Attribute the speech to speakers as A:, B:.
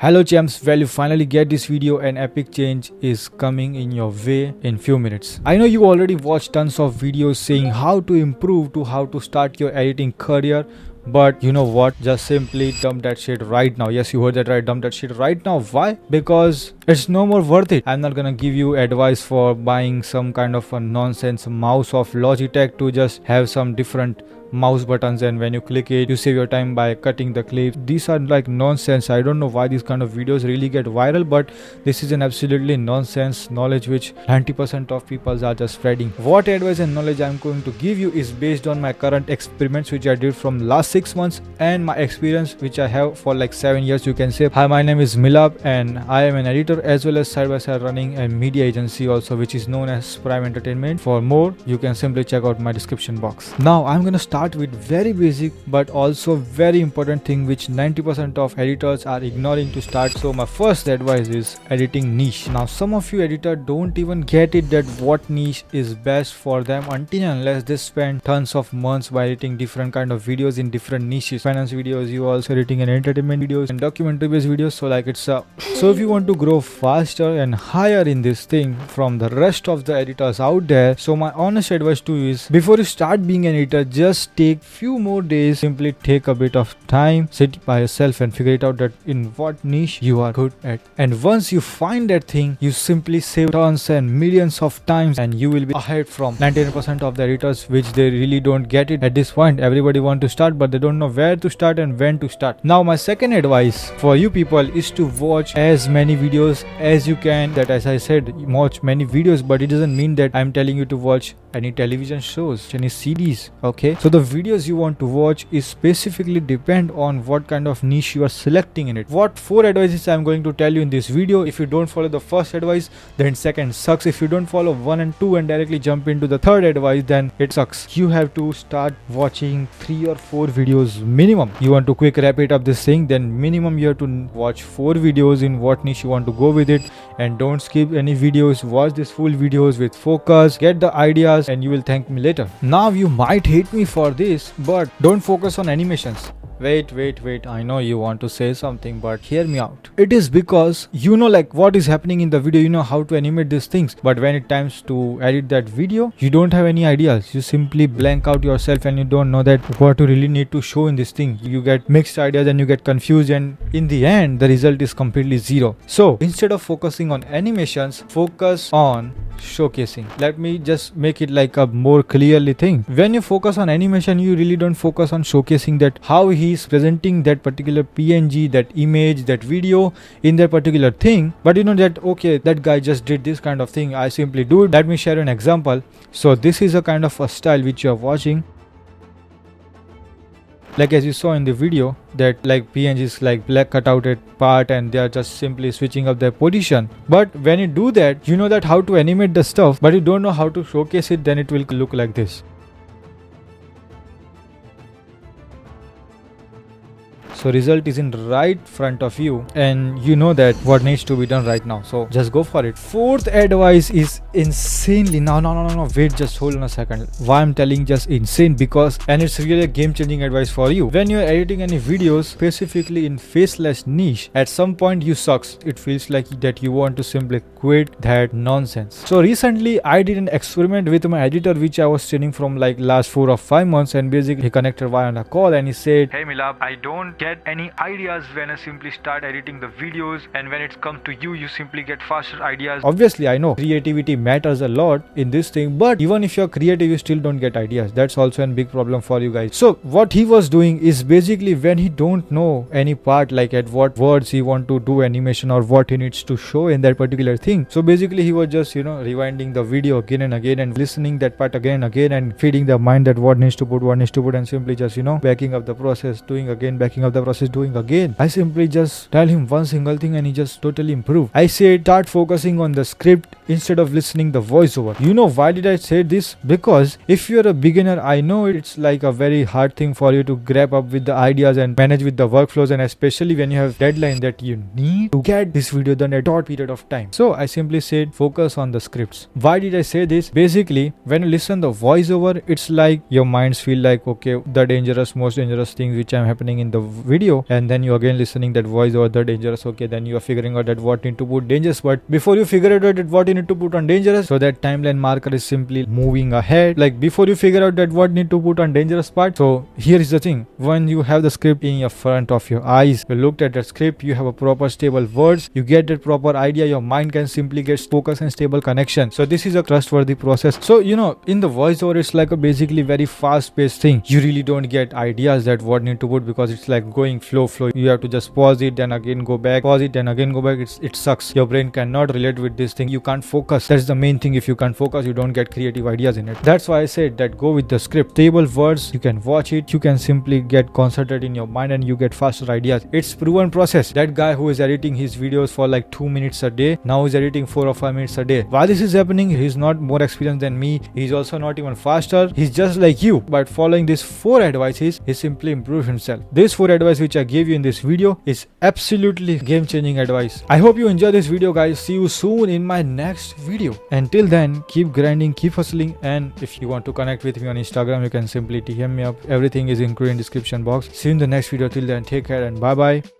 A: Hello champs, well you finally get this video. An epic change is coming in your way in few minutes. I know you already watched tons of videos saying how to improve to how to start your editing career, but you know what, just simply dump that shit right now. Yes, you heard that right, dump that shit right now. Why? Because it's no more worth it. I'm not gonna give you advice for buying some kind of a nonsense mouse of Logitech to just have some different mouse buttons, and when you click it you save your time by cutting the clips. These are like nonsense. I don't know why these kind of videos really get viral, but this is an absolutely nonsense knowledge which 90% of people are just spreading. What advice and knowledge I'm going to give you is based on my current experiments which I did from last 6 months and my experience which I have for like 7 years, you can say. Hi, my name is Milab and I am an editor as well as side by side running a media agency also, which is known as Prime Entertainment. For more, you can simply check out my description box. Now I'm gonna start with very basic but also very important thing which 90% of editors are ignoring to start. So my first advice is editing niche. Now some of you editors don't even get it that what niche is best for them until and unless they spend tons of months by editing different kind of videos in different niches. Finance videos, you also editing and entertainment videos and documentary based videos. So like it's so if you want to grow faster and higher in this thing from the rest of the editors out there, so my honest advice to you is before you start being an editor, just take few more days, simply take a bit of time, sit by yourself and figure it out that in what niche you are good at. And once you find that thing, you simply save tons and millions of times and you will be ahead from 99% of the editors which they really don't get it at this point. Everybody want to start but they don't know where to start and when to start. Now my second advice for you people is to watch as many videos as you can. That, as I said, watch many videos, but it doesn't mean that I'm telling you to watch any television shows, any CDs. Okay, so the videos you want to watch is specifically depend on what kind of niche you are selecting in it. What 4 advices I'm going to tell you in this video. If you don't follow the first advice, then second sucks. If you don't follow 1 and 2 and directly jump into the third advice, then it sucks. You have to start watching 3 or 4 videos minimum. You want to quick wrap it up this thing, then minimum you have to watch 4 videos in what niche you want to go with it, and don't skip any videos. Watch this full videos with focus, get the ideas, and you will thank me later. Now you might hate me for this, but don't focus on animations. Wait, I know you want to say something, but hear me out. It is because you know like what is happening in the video, you know how to animate these things, but when it comes to edit that video, you don't have any ideas. You simply blank out yourself and you don't know that what you really need to show in this thing. You get mixed ideas and you get confused, and in the end the result is completely zero. So instead of focusing on animations, focus on showcasing. Let me just make it like a more clearly thing. When you focus on animation, you really don't focus on showcasing that how he is presenting that particular PNG, that image, that video in that particular thing, but you know that okay, that guy just did this kind of thing, I simply do it. Let me share an example. So this is a kind of a style which you are watching. Like as you saw in the video, that like PNG is like black cutout part and they are just simply switching up their position. But when you do that, you know that how to animate the stuff, but you don't know how to showcase it, then it will look like this. So result is in right front of you and you know that what needs to be done right now. So just go for it. Fourth advice is insanely no, wait, just hold on a second. Why I'm telling just insane? Because and it's really a game changing advice for you. When you're editing any videos specifically in faceless niche, at some point you sucks. It feels like that you want to simply quit that nonsense. So recently I did an experiment with my editor which I was training from like last 4 or 5 months, and basically he connected via on a call and he said, "Hey Milab, I don't get any ideas when I simply start editing the videos, and when it comes to you, you simply get faster ideas." Obviously I know creativity matters a lot in this thing, but even if you're creative you still don't get ideas. That's also a big problem for you guys. So what he was doing is basically when he don't know any part, like at what words he want to do animation or what he needs to show in that particular thing, so basically he was just rewinding the video again and again and listening that part again and again and feeding the mind that what needs to put, and simply just backing up the process, doing again, backing up the process, doing again. I simply just tell him one single thing and he just totally improved. I said start focusing on the script instead of listening the voiceover. You know why did I say this? Because if you're a beginner, I know it's like a very hard thing for you to grab up with the ideas and manage with the workflows, and especially when you have deadline that you need to get this video done at a short period of time. So I simply said focus on the scripts. Why did I say this? Basically when you listen the voiceover, it's like your minds feel like okay, the most dangerous things which are happening in the video, and then you again listening that voice over the dangerous. Okay, then you are figuring out that what need to put dangerous, but before you figure out that what you need to put on dangerous, so that timeline marker is simply moving ahead. Like before you figure out that what need to put on dangerous part. So here is the thing: when you have the script in your front of your eyes, you looked at that script, you have a proper stable words, you get that proper idea, your mind can simply get focus and stable connection. So this is a trustworthy process. So in the voiceover, it's like a basically very fast paced thing. You really don't get ideas that what need to put, because it's like going flow. You have to just pause it, then again go back, pause it, then again go back. It sucks. Your brain cannot relate with this thing. You can't focus. That's the main thing. If you can't focus, you don't get creative ideas in it. That's why I said that go with the script. Stable words, you can watch it, you can simply get concentrated in your mind, and you get faster ideas. It's proven process. That guy who is editing his videos for like 2 minutes a day, now is editing 4 or 5 minutes a day. Why this is happening? He's not more experienced than me. He's also not even faster. He's just like you. But following these 4 advices, he simply improved himself. These 4 advice which I gave you in this video is absolutely game-changing advice. I hope you enjoy this video, guys. See you soon in my next video. Until then, keep grinding, keep hustling, and if you want to connect with me on Instagram, you can simply DM me up. Everything is included in description box. See you in the next video. Till then, take care and bye bye.